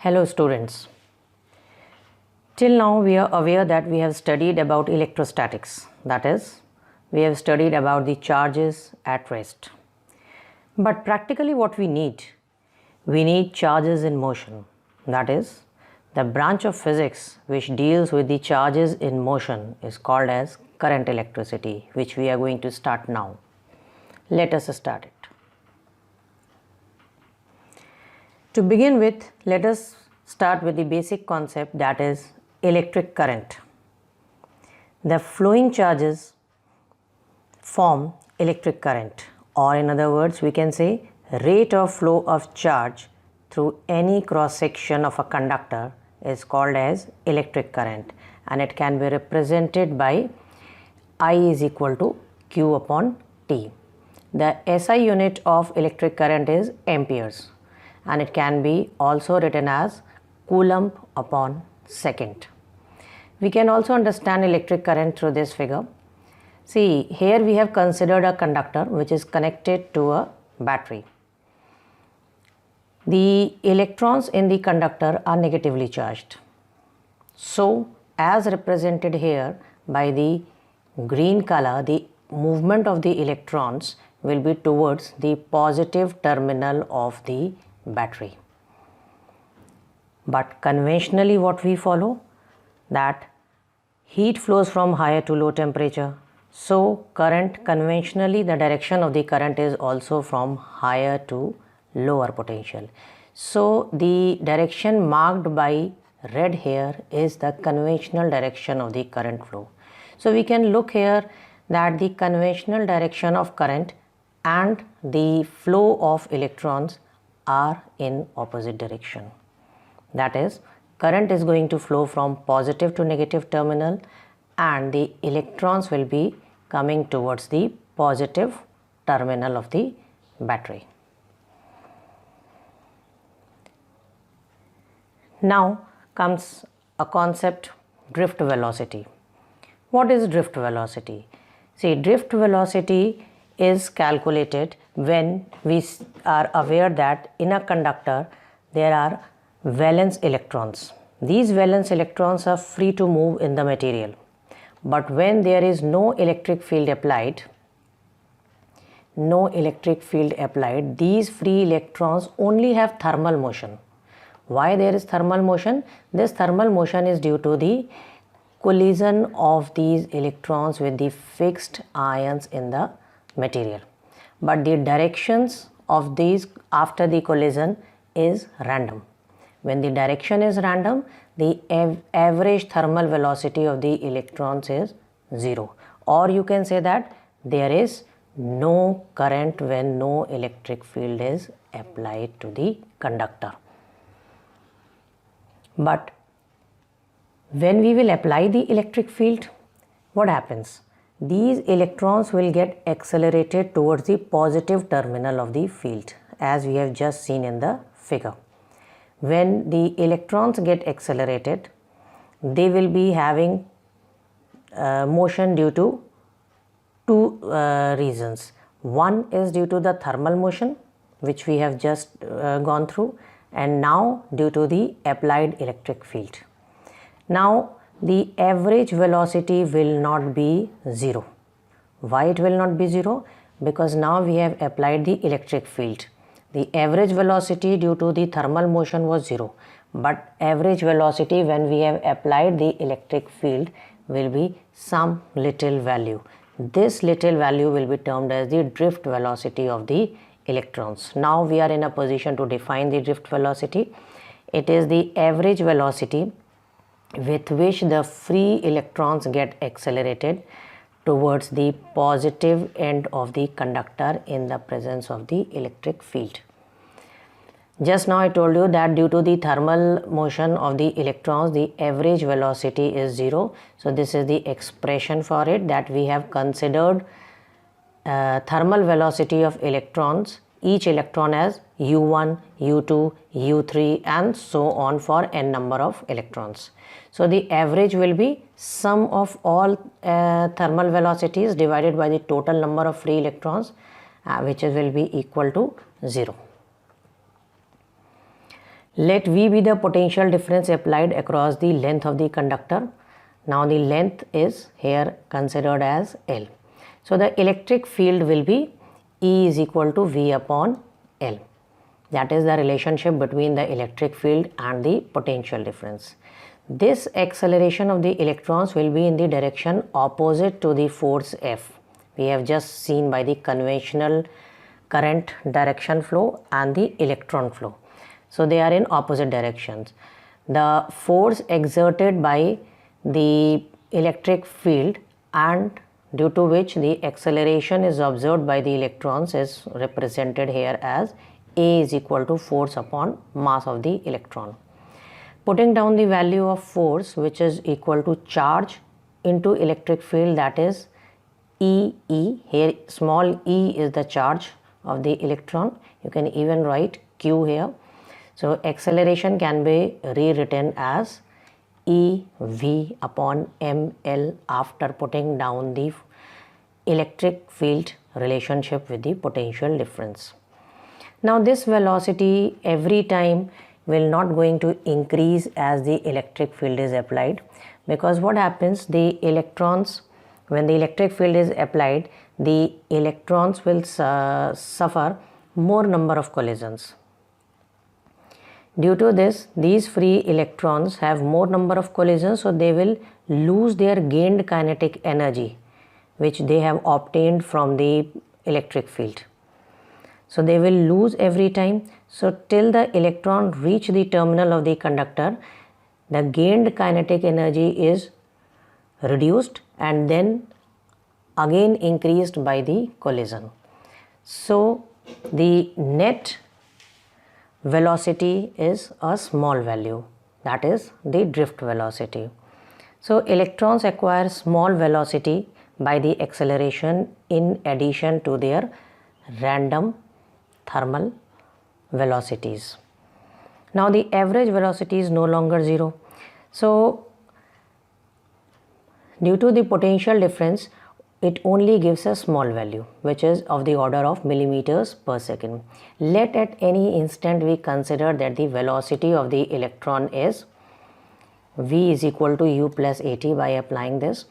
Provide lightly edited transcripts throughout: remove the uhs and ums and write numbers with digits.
Hello students. Till now we are aware that we have studied about electrostatics, that is, we have studied about the charges at rest. But practically what we need charges in motion, that is, the branch of physics which deals with the charges in motion is called as current electricity, which we are going to start now. Let us start it. To begin with, let us start with the basic concept, that is electric current. The flowing charges form electric current, or in other words we can say rate of flow of charge through any cross section of a conductor is called as electric current, and it can be represented by I is equal to Q upon T. The SI unit of electric current is amperes, and it can be also written as coulomb upon second. We can also understand electric current through this figure. See, here we have considered a conductor which is connected to a battery. The electrons in the conductor are negatively charged. So, as represented here by the green color, the movement of the electrons will be towards the positive terminal of the battery. But conventionally what we follow, that heat flows from higher to low temperature. So current, conventionally the direction of the current is also from higher to lower potential. So the direction marked by red here is the conventional direction of the current flow. So we can look here that the conventional direction of current and the flow of electrons are in opposite direction. That is, current is going to flow from positive to negative terminal, and the electrons will be coming towards the positive terminal of the battery. Now comes a concept, drift velocity. What is drift velocity? See, drift velocity is calculated when we are aware that in a conductor there are valence electrons. These valence electrons are free to move in the material, but when there is no electric field applied, these free electrons only have thermal motion. Why there is thermal motion? This thermal motion is due to the collision of these electrons with the fixed ions in the material. But the directions of these after the collision is random. When the direction is random, the average thermal velocity of the electrons is 0. Or you can say that there is no current when no electric field is applied to the conductor. But when we will apply the electric field, what happens? These electrons will get accelerated towards the positive terminal of the field, as we have just seen in the figure. When the electrons get accelerated, they will be having motion due to two reasons. One is due to the thermal motion, which we have just gone through, and now due to the applied electric field. Now the average velocity will not be 0. Why it will not be 0? Because now we have applied the electric field. The average velocity due to the thermal motion was 0, but average velocity when we have applied the electric field will be some little value. This little value will be termed as the drift velocity of the electrons. Now we are in a position to define the drift velocity. It is the average velocity with which the free electrons get accelerated towards the positive end of the conductor in the presence of the electric field. Just now I told you that due to the thermal motion of the electrons, the average velocity is 0. So this is the expression for it, that we have considered thermal velocity of electrons, each electron as U1, U2, U3 and so on for n number of electrons. So the average will be sum of all thermal velocities divided by the total number of free electrons, which will be equal to 0. Let V be the potential difference applied across the length of the conductor. Now the length is here considered as L. So the electric field will be E is equal to V upon L. That is the relationship between the electric field and the potential difference. This acceleration of the electrons will be in the direction opposite to the force F. We have just seen by the conventional current direction flow and the electron flow. So they are in opposite directions. The force exerted by the electric field and due to which the acceleration is observed by the electrons is represented here as A is equal to force upon mass of the electron. Putting down the value of force, which is equal to charge into electric field, that is E. Here small e is the charge of the electron. You can even write Q here. So acceleration can be rewritten as EV upon ml after putting down the electric field relationship with the potential difference. Now this velocity every time will not going to increase as the electric field is applied, because what happens, the electrons, when the electric field is applied, the electrons will suffer more number of collisions. Due to this, these free electrons have more number of collisions, so they will lose their gained kinetic energy which they have obtained from the electric field. So they will lose every time. So till the electron reach the terminal of the conductor, the gained kinetic energy is reduced and then again increased by the collision. So the net velocity is a small value, that is the drift velocity. So electrons acquire small velocity by the acceleration in addition to their random thermal velocities. Now the average velocity is no longer zero. So due to the potential difference, it only gives a small value which is of the order of millimeters per second. Let at any instant we consider that the velocity of the electron is V is equal to U plus AT. By applying this,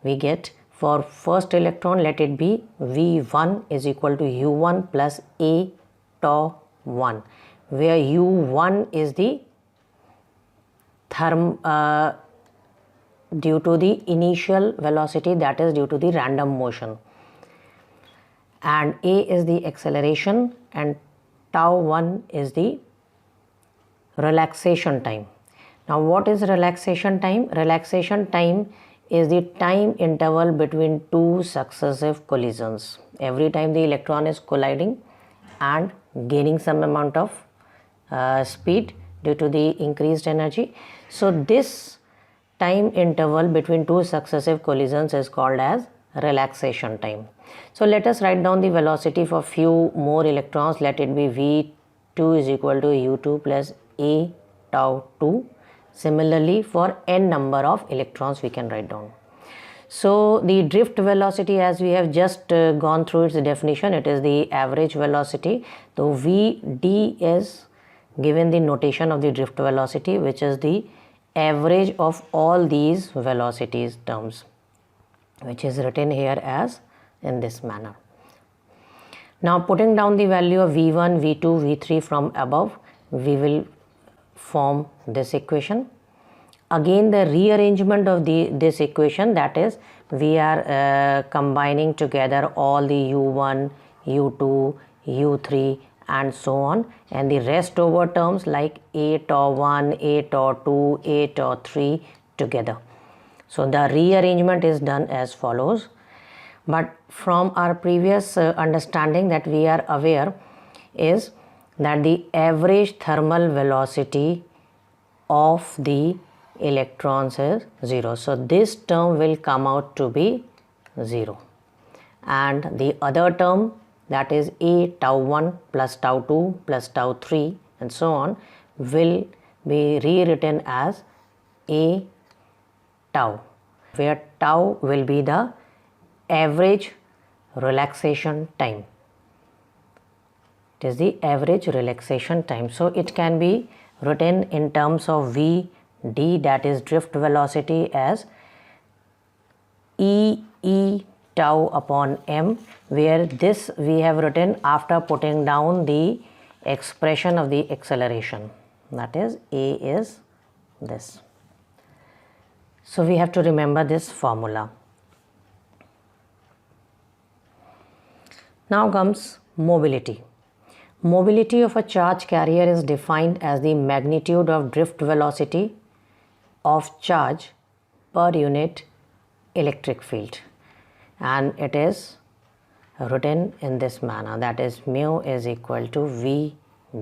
we get for first electron, let it be V1 is equal to U1 plus A tau 1, where U1 is the due to the initial velocity, that is due to the random motion, and A is the acceleration and tau 1 is the relaxation time. Now what is relaxation time? Relaxation time is the time interval between two successive collisions. Every time the electron is colliding and gaining some amount of speed due to the increased energy. So this time interval between two successive collisions is called as relaxation time. So let us write down the velocity for few more electrons. Let it be V2 is equal to U2 plus A tau 2. Similarly, for n number of electrons we can write down. So the drift velocity, as we have just gone through its definition, it is the average velocity. So Vd is given the notation of the drift velocity, which is the average of all these velocities terms, which is written here as in this manner. Now putting down the value of V1, V2, V3 from above, we will form this equation. Again the rearrangement of this equation, that is we are combining together all the U1, U2, U3 and so on, and the rest over terms like A tau 1, A tau 2, A tau 3 together. So the rearrangement is done as follows. But from our previous understanding that we are aware is that the average thermal velocity of the electrons is 0. So this term will come out to be 0, and the other term, that is A tau 1 plus tau 2 plus tau 3 and so on, will be rewritten as A tau, where tau will be the average relaxation time. It is the average relaxation time. So it can be written in terms of V d, that is drift velocity, as E tau upon m, where this we have written after putting down the expression of the acceleration, that is A is this. So we have to remember this formula. Now comes mobility. Mobility of a charge carrier is defined as the magnitude of drift velocity of charge per unit electric field, and it is written in this manner, that is mu is equal to V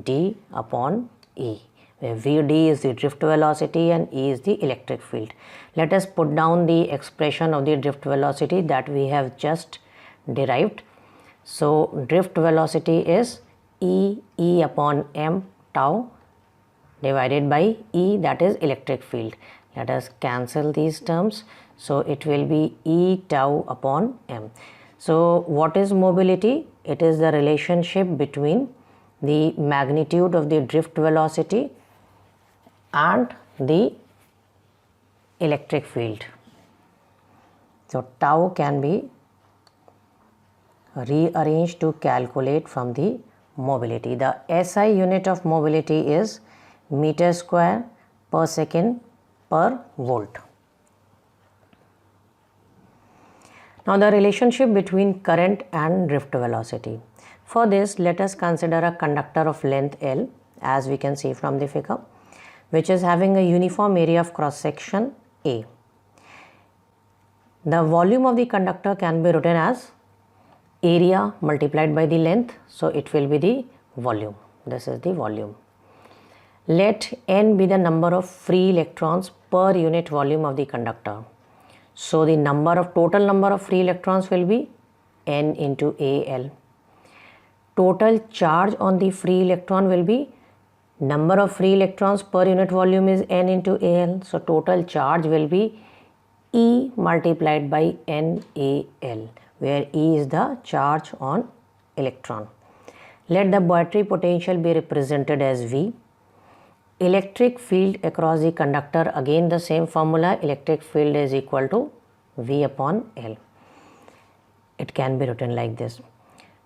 d upon E, where V d is the drift velocity and E is the electric field. Let us put down the expression of the drift velocity that we have just derived. So drift velocity is E upon m tau divided by E, that is electric field. Let us cancel these terms. So it will be E tau upon m. So what is mobility? It is the relationship between the magnitude of the drift velocity and the electric field. So tau can be rearranged to calculate from the mobility. The SI unit of mobility is meter square per second per volt. Now the relationship between current and drift velocity. For this, let us consider a conductor of length L, as we can see from the figure, which is having a uniform area of cross section A. The volume of the conductor can be written as area multiplied by the length, so it will be the volume. This is the volume. Let n be the number of free electrons per unit volume of the conductor. So the total number of free electrons will be n into Al. Total charge on the free electron will be number of free electrons per unit volume is n into Al. So total charge will be E multiplied by NaL, where E is the charge on electron. Let the battery potential be represented as V. Electric field across the conductor, again the same formula, electric field is equal to V upon L. It can be written like this.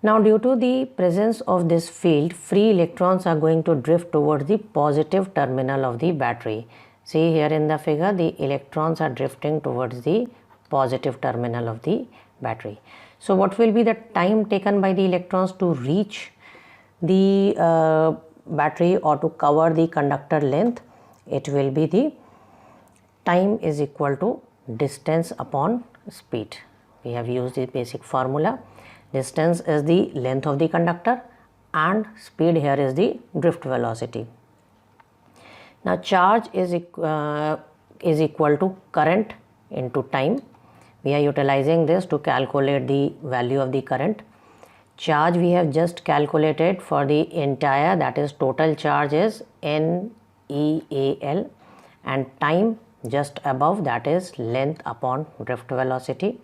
Now due to the presence of this field, free electrons are going to drift towards the positive terminal of the battery. See here in the figure, the electrons are drifting towards the positive terminal of the battery. So what will be the time taken by the electrons to reach the battery or to cover the conductor length? It will be the time is equal to distance upon speed. We have used the basic formula. Distance is the length of the conductor and speed here is the drift velocity. Now charge is equal to current into time. We are utilizing this to calculate the value of the current. Charge we have just calculated for the entire, that is total charge is NeAl, and time just above, that is length upon drift velocity.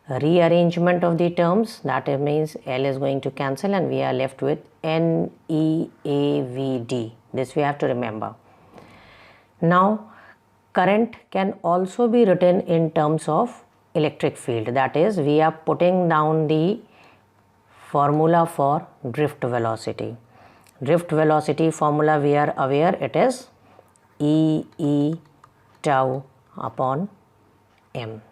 Rearrangement of the terms, that means L is going to cancel and we are left with NeAVd. This we have to remember. Now current can also be written in terms of electric field, that is we are putting down the formula for drift velocity. Drift velocity formula we are aware, it is E tau upon m.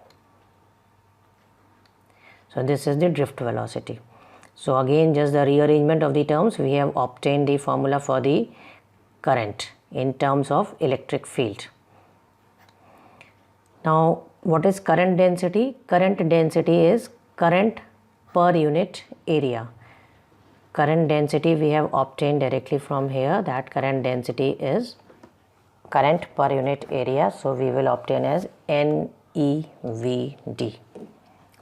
So this is the drift velocity. So again just the rearrangement of the terms, we have obtained the formula for the current in terms of electric field. Now what is current density? Current density is current per unit area. Current density we have obtained directly from here, that current density is current per unit area. So we will obtain as NeVd,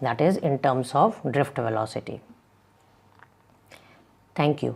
that is in terms of drift velocity. Thank you.